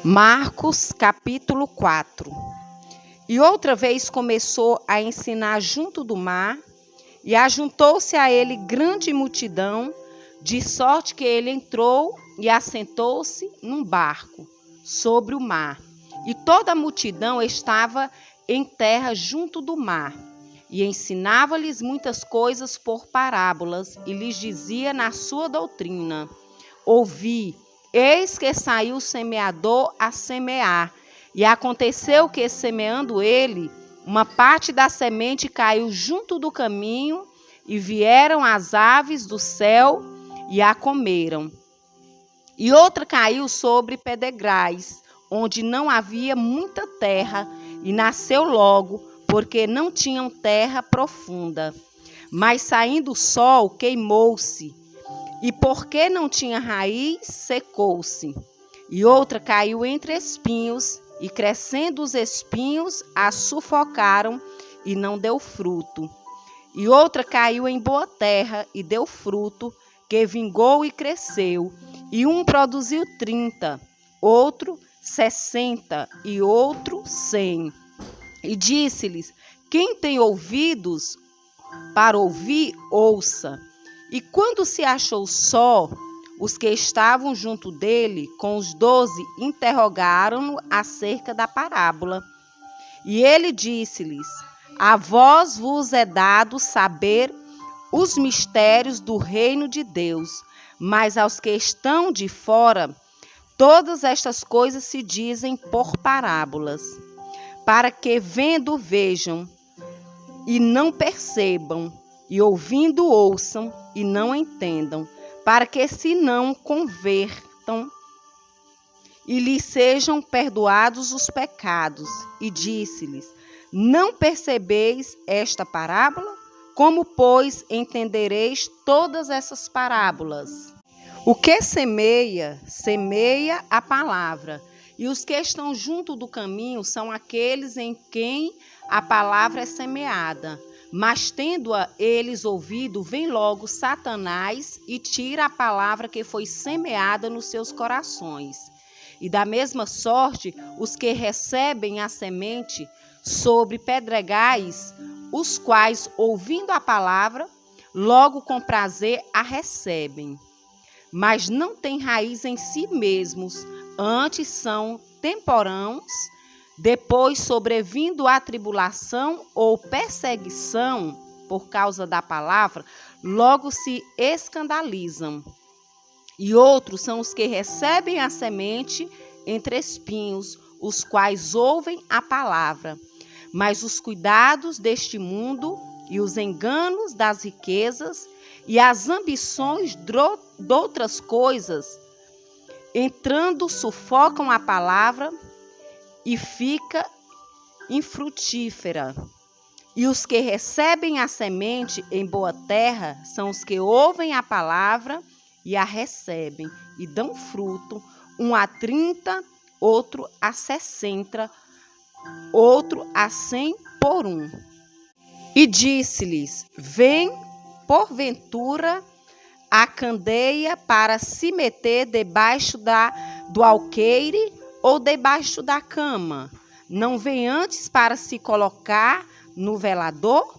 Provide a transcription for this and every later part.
Marcos, capítulo 4. E outra vez começou a ensinar junto do mar, e ajuntou-se a ele grande multidão, de sorte que ele entrou e assentou-se num barco sobre o mar. E toda a multidão estava em terra junto do mar. E ensinava-lhes muitas coisas por parábolas, e lhes dizia na sua doutrina: ouvi, eis que saiu o semeador a semear. E aconteceu que, semeando ele, uma parte da semente caiu junto do caminho, e vieram as aves do céu e a comeram. E outra caiu sobre pedregais, onde não havia muita terra, e nasceu logo, porque não tinham terra profunda. Mas saindo o sol, queimou-se, e porque não tinha raiz, secou-se. E outra caiu entre espinhos, e crescendo os espinhos, a sufocaram, e não deu fruto. E outra caiu em boa terra, e deu fruto, que vingou e cresceu. E um produziu 30, outro 60, e outro 100. E disse-lhes: quem tem ouvidos para ouvir, ouça. E quando se achou só, os que estavam junto dele, com os 12, interrogaram-no acerca da parábola. E ele disse-lhes: a vós vos é dado saber os mistérios do reino de Deus, mas aos que estão de fora, todas estas coisas se dizem por parábolas, para que vendo vejam e não percebam, e ouvindo ouçam e não entendam, para que se não convertam e lhes sejam perdoados os pecados. E disse-lhes: não percebeis esta parábola? Como, pois, entendereis todas essas parábolas? O que semeia, semeia a palavra. E os que estão junto do caminho são aqueles em quem a palavra é semeada. Mas tendo-a eles ouvido, vem logo Satanás e tira a palavra que foi semeada nos seus corações. E da mesma sorte, os que recebem a semente sobre pedregais, os quais, ouvindo a palavra, logo com prazer a recebem. Mas não têm raiz em si mesmos, antes são temporãos. Depois, sobrevindo a tribulação ou perseguição por causa da palavra, logo se escandalizam. E outros são os que recebem a semente entre espinhos, os quais ouvem a palavra. Mas os cuidados deste mundo e os enganos das riquezas e as ambições de outras coisas, entrando, sufocam a palavra e fica infrutífera. E os que recebem a semente em boa terra são os que ouvem a palavra e a recebem, e dão fruto, um a 30, outro a 60, outro a 100 por um. E disse-lhes: vem, porventura, a candeia para se meter debaixo do alqueire ou debaixo da cama? Não vem antes para se colocar no velador?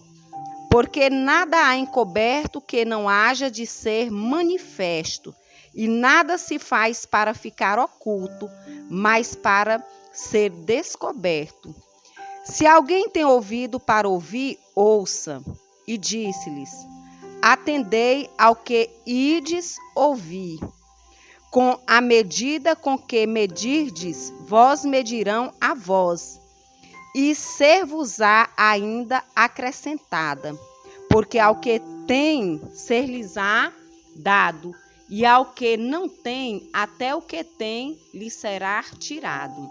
Porque nada há encoberto que não haja de ser manifesto, e nada se faz para ficar oculto, mas para ser descoberto. Se alguém tem ouvido para ouvir, ouça. E disse-lhes: atendei ao que ides ouvir. Com a medida com que medirdes, vós medirão a vós, e ser-vos-á ainda acrescentada. Porque ao que tem, ser-lhes-á dado, e ao que não tem, até o que tem lhe será tirado.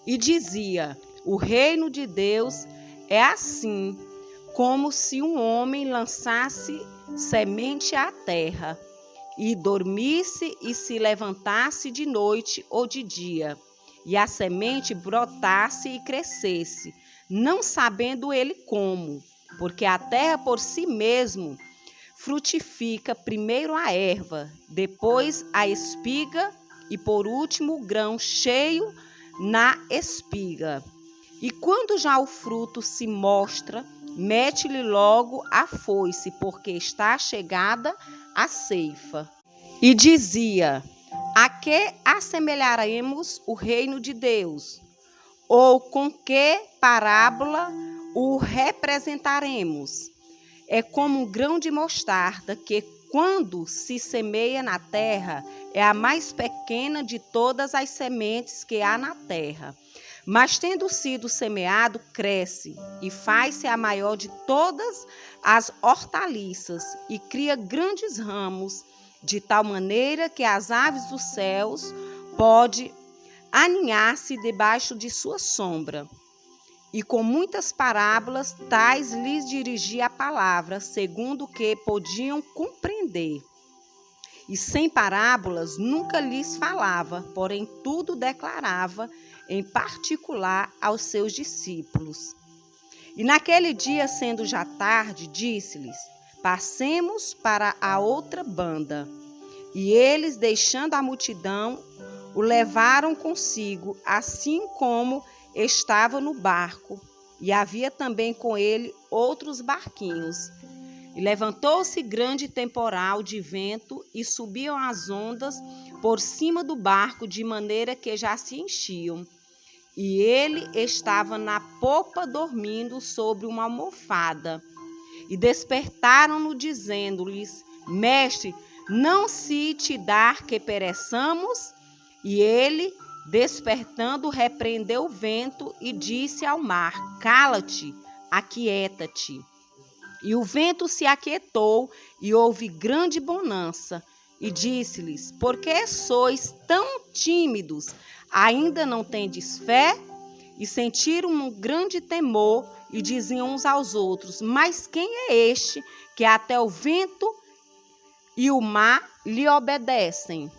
E dizia: o reino de Deus é assim, como se um homem lançasse semente à terra, e dormisse e se levantasse de noite ou de dia, e a semente brotasse e crescesse, não sabendo ele como, porque a terra por si mesmo frutifica primeiro a erva, depois a espiga e por último o grão cheio na espiga. E quando já o fruto se mostra, mete-lhe logo a foice, porque está chegada a ceifa. E dizia: a que assemelharemos o reino de Deus? Ou com que parábola o representaremos? É como um grão de mostarda que, quando se semeia na terra, é a mais pequena de todas as sementes que há na terra. Mas, tendo sido semeado, cresce e faz-se a maior de todas as hortaliças e cria grandes ramos, de tal maneira que as aves dos céus podem aninhar-se debaixo de sua sombra. E com muitas parábolas, tais lhes dirigia a palavra, segundo o que podiam compreender. E sem parábolas nunca lhes falava, porém tudo declarava, em particular aos seus discípulos. E naquele dia, sendo já tarde, disse-lhes: passemos para a outra banda. E eles, deixando a multidão, o levaram consigo, assim como estava no barco, e havia também com ele outros barquinhos. E levantou-se grande temporal de vento, e subiam as ondas por cima do barco, de maneira que já se enchiam. E ele estava na popa dormindo sobre uma almofada. E despertaram-no, dizendo-lhes: Mestre, não se te dá que pereçamos? E ele, despertando, repreendeu o vento e disse ao mar: cala-te, aquieta-te. E o vento se aquietou e houve grande bonança. E disse-lhes: por que sois tão tímidos? Ainda não tendes fé? E sentiram um grande temor e diziam uns aos outros: mas quem é este que até o vento e o mar lhe obedecem?